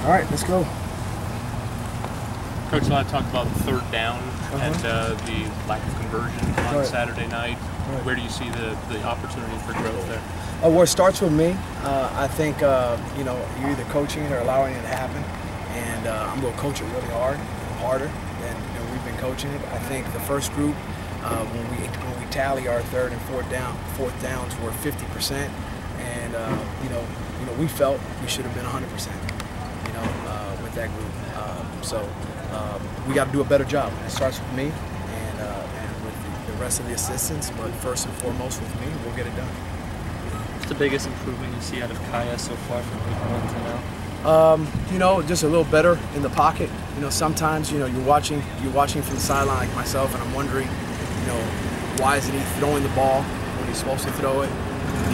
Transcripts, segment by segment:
All right, let's go. Coach, a lot of talk about third down and the lack of conversion on Saturday night. Where do you see the opportunity for growth there? Well, it starts with me. I think you know, you're either coaching it or allowing it to happen, and I'm going to coach it really hard, harder than we've been coaching it. I think the first group, when we tally our third and fourth downs were 50%, and you know we felt we should have been 100%. You know, with that group. So we got to do a better job. It starts with me and with the rest of the assistants, but first and foremost with me, we'll get it done. What's the biggest improvement you see out of Kaya so far from week 1 to now? You know, just a little better in the pocket. You know, sometimes, you know, you're watching from the sideline like myself, and I'm wondering, you know, why isn't he throwing the ball when he's supposed to throw it?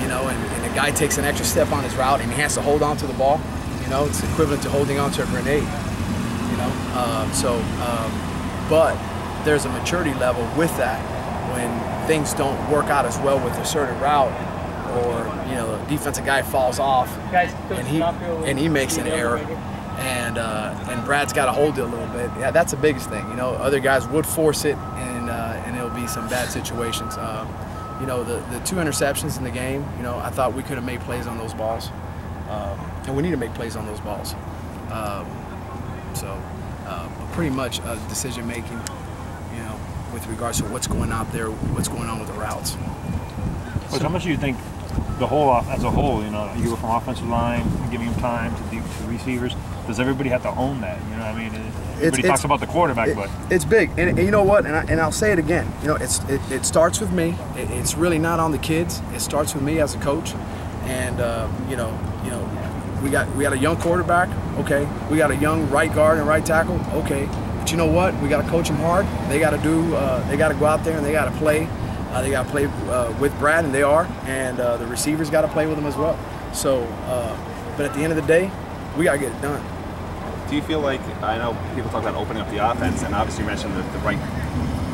You know, and the guy takes an extra step on his route and he has to hold on to the ball. You know, it's equivalent to holding on to a grenade. You know, but there's a maturity level with that when things don't work out as well with a certain route, or you know, the defensive guy falls off and he makes an error, and Brad's got to hold it a little bit. Yeah, that's the biggest thing. You know, other guys would force it, and it'll be some bad situations. You know, the 2 interceptions in the game. You know, I thought we could have made plays on those balls, and we need to make plays on those balls. So pretty much decision making, you know, with regards to what's going out there, what's going on with the routes. So how much do you think the whole as a whole, you know, you go from offensive line, giving him time to receivers, does everybody have to own that? You know what I mean? Everybody talks about the quarterback, but it's big, and you know what? And I'll say it again. You know, it starts with me. It's really not on the kids. It starts with me as a coach, and you know. We got a young quarterback, okay. We got a young right guard and right tackle, okay. But you know what? We got to coach them hard. They got to go out there and they got to play. They got to play with Brad, and they are. And the receivers got to play with them as well. So, but at the end of the day, we got to get it done. Do you feel like, I know people talk about opening up the offense, and obviously you mentioned the right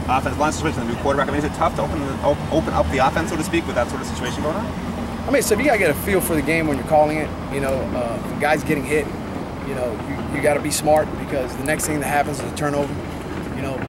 offense line situation, the new quarterback. I mean, is it tough to open up the offense, so to speak, with that sort of situation going on? I mean, so you got to get a feel for the game when you're calling it. You know, if guys getting hit, you know, you got to be smart, because the next thing that happens is a turnover. You know.